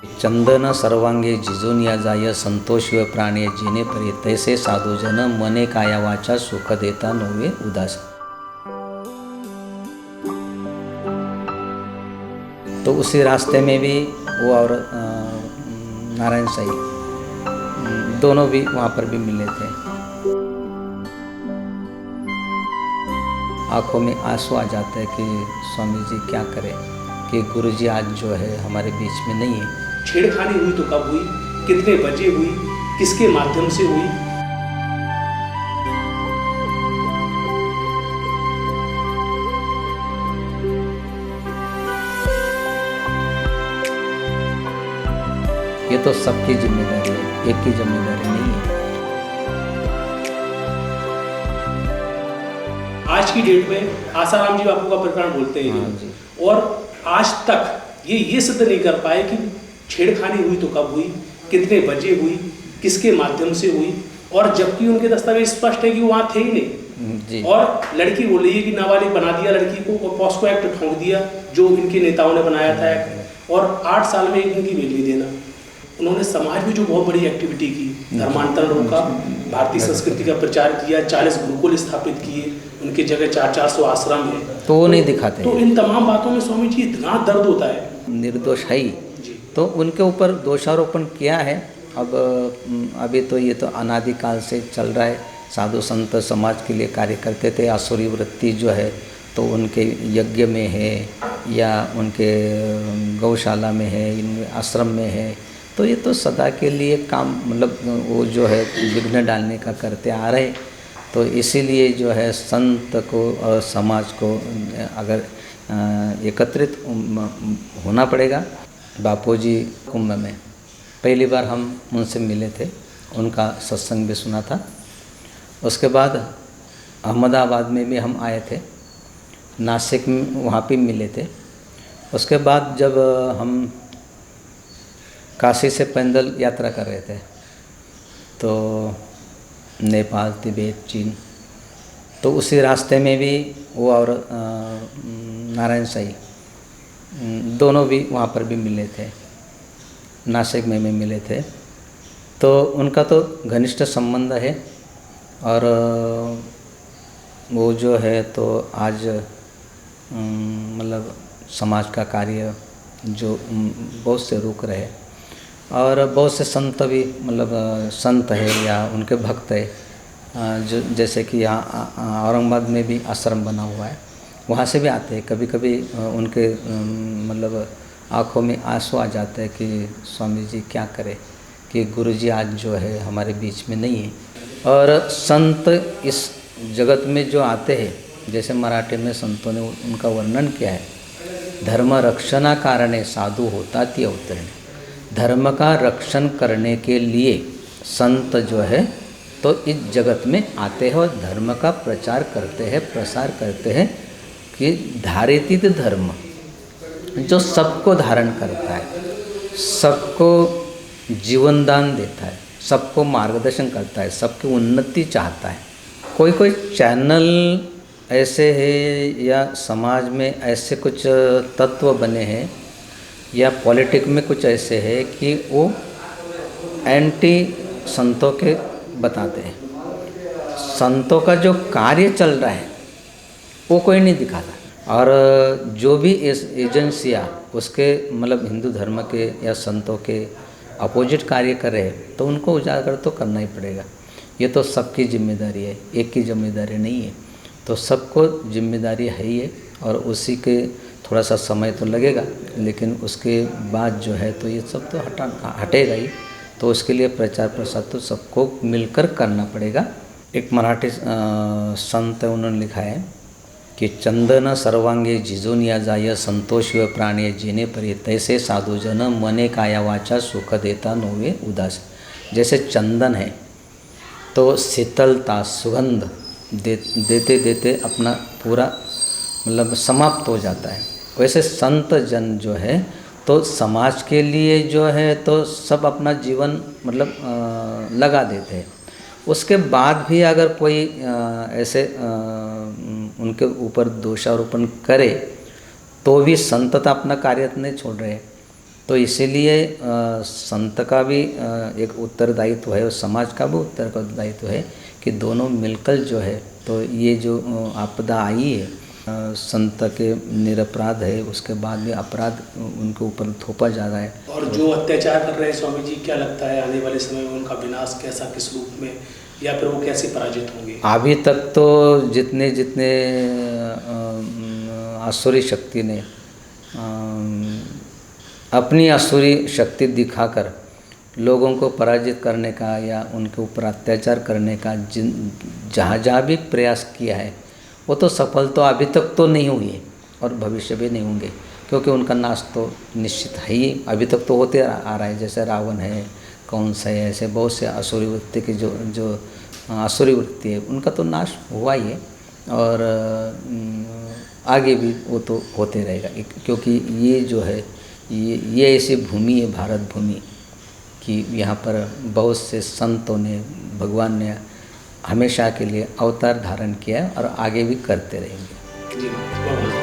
चंदन सर्वांगे झिजून या जाय संतोष व प्राणे जेणे परे तैसे साधुजन मने काया वाचा सुख देता नोवे उदास। तो उसी रास्ते में भी वो और नारायण साईं दोनों भी वहाँ पर भी मिले थे। आंखों में आंसू आ जाते हैं कि स्वामी जी क्या करें कि गुरु जी आज जो है हमारे बीच में नहीं है। छेड़खानी हुई तो कब हुई, कितने बजे हुई, किसके माध्यम से हुई? ये तो सबकी जिम्मेदारी है, एक की जिम्मेदारी नहीं है। आज की डेट में आसाराम जी बापू का प्रकरण बोलते हैं जी। और आज तक ये सिद्ध नहीं कर पाए कि छेड़खानी हुई तो कब हुई, कितने बजे हुई, किसके माध्यम से हुई, और जबकि उनके दस्तावेज स्पष्ट है कि वो वहाँ थे ही नहीं जी। और लड़की बोल रही है कि नाबालिग बना दिया लड़की को और पॉस्को एक्ट ठोंक दिया जो इनके नेताओं ने बनाया था एक्ट, और 8 साल में एक दिन की बेली देना। उन्होंने समाज में जो बहुत बड़ी एक्टिविटी की, धर्मांतरण रोका, भारतीय संस्कृति का प्रचार किया, 40 गुरुकुल स्थापित किए, उनके जगह 400-400 आश्रम है, तो वो नहीं दिखाते। तो इन तमाम बातों में स्वामी जी इतना दर्द होता है। निर्दोष है ही, तो उनके ऊपर दोषारोपण किया है। अब अभी तो ये तो अनादिकाल से चल रहा है। साधु संत समाज के लिए कार्य करते थे। आसुरी वृत्ति जो है तो उनके यज्ञ में है या उनके गौशाला में है, इनके आश्रम में है, तो ये तो सदा के लिए काम मतलब वो जो है विघ्न डालने का करते आ रहे। तो इसीलिए जो है संत को और समाज को अगर एकत्रित होना पड़ेगा। बापूजी कुंभ में पहली बार हम उनसे मिले थे, उनका सत्संग भी सुना था। उसके बाद अहमदाबाद में भी हम आए थे, नासिक में वहाँ पे मिले थे। उसके बाद जब हम काशी से पैदल यात्रा कर रहे थे तो नेपाल, तिब्बत, चीन, तो उसी रास्ते में भी वो और नारायण साईं दोनों भी वहाँ पर भी मिले थे, नासिक में भी मिले थे। तो उनका तो घनिष्ठ संबंध है और वो जो है तो आज मतलब समाज का कार्य जो बहुत से रुक रहे, और बहुत से संत भी मतलब संत है या उनके भक्त है जो जैसे कि यहाँ औरंगाबाद में भी आश्रम बना हुआ है, वहाँ से भी आते हैं। कभी कभी उनके मतलब आँखों में आंसू आ जाते हैं कि स्वामी जी क्या करें कि गुरु जी आज जो है हमारे बीच में नहीं है। और संत इस जगत में जो आते हैं, जैसे मराठी में संतों ने उनका वर्णन किया है, धर्म रक्षणा कारणे साधु होता ती अवतरणे। धर्म का रक्षण करने के लिए संत जो है तो इस जगत में आते हैं और धर्म का प्रचार करते हैं, प्रसार करते हैं कि धारित धर्म जो सबको धारण करता है, सबको जीवन दान देता है, सबको मार्गदर्शन करता है, सबकी उन्नति चाहता है। कोई कोई चैनल ऐसे है या समाज में ऐसे कुछ तत्व बने हैं या पॉलिटिक में कुछ ऐसे है कि वो एंटी संतों के बताते हैं। संतों का जो कार्य चल रहा है वो कोई नहीं दिखाता, और जो भी एजेंसियाँ उसके मतलब हिंदू धर्म के या संतों के अपोजिट कार्य कर रहे हैं तो उनको उजागर तो करना ही पड़ेगा। ये तो सबकी जिम्मेदारी है, एक की जिम्मेदारी नहीं है। तो सबको जिम्मेदारी है ही है, और उसी के थोड़ा सा समय तो लगेगा, लेकिन उसके बाद जो है तो ये सब तो हटेगा ही। तो उसके लिए प्रचार प्रसार तो सबको मिलकर करना पड़ेगा। एक मराठी संत है, उन्होंने लिखा है कि चंदन सर्वांगे झिजून या जाय संतोष व प्राणे जेणे परे तैसे साधुजन मने काया वाचा सुख देता नोवे उदास। जैसे चंदन है तो शीतलता सुगंध देते देते अपना पूरा मतलब समाप्त हो जाता है, वैसे संत जन जो है तो समाज के लिए जो है तो सब अपना जीवन मतलब लगा देते हैं। उसके बाद भी अगर कोई ऐसे उनके ऊपर दोषारोपण करे तो भी संतता अपना कार्य नहीं छोड़ रहे। तो इसीलिए संत का भी एक उत्तरदायित्व है और समाज का भी उत्तरदायित्व है कि दोनों मिलकर जो है, तो ये जो आपदा आई है, संत के निरपराध है, उसके बाद भी अपराध उनके ऊपर थोपा जा रहा है। और जो अत्याचार कर रहे हैं स्वामी जी, क्या लगता है आने वाले समय में उनका विनाश कैसा, किस रूप में, या फिर वो कैसे पराजित होंगे? अभी तक तो जितने जितने आसुरी शक्ति ने अपनी आसुरी शक्ति दिखाकर लोगों को पराजित करने का या उनके ऊपर अत्याचार करने का जहाँ जहाँ भी प्रयास किया है, वो तो सफल तो अभी तक तो नहीं हुई है और भविष्य भी नहीं होंगे, क्योंकि उनका नाश तो निश्चित है ही। अभी तक तो होते आ रहा है, जैसे रावण है, कंस है, ऐसे बहुत से आसुरी वृत्ति की जो आसुरी वृत्ति है, उनका तो नाश हुआ ही है और आगे भी वो तो होते रहेगा, क्योंकि ये जो है ये ऐसी भूमि है, भारत भूमि, कि यहाँ पर बहुत से संतों ने, भगवान ने हमेशा के लिए अवतार धारण किया है और आगे भी करते रहेंगे। जी।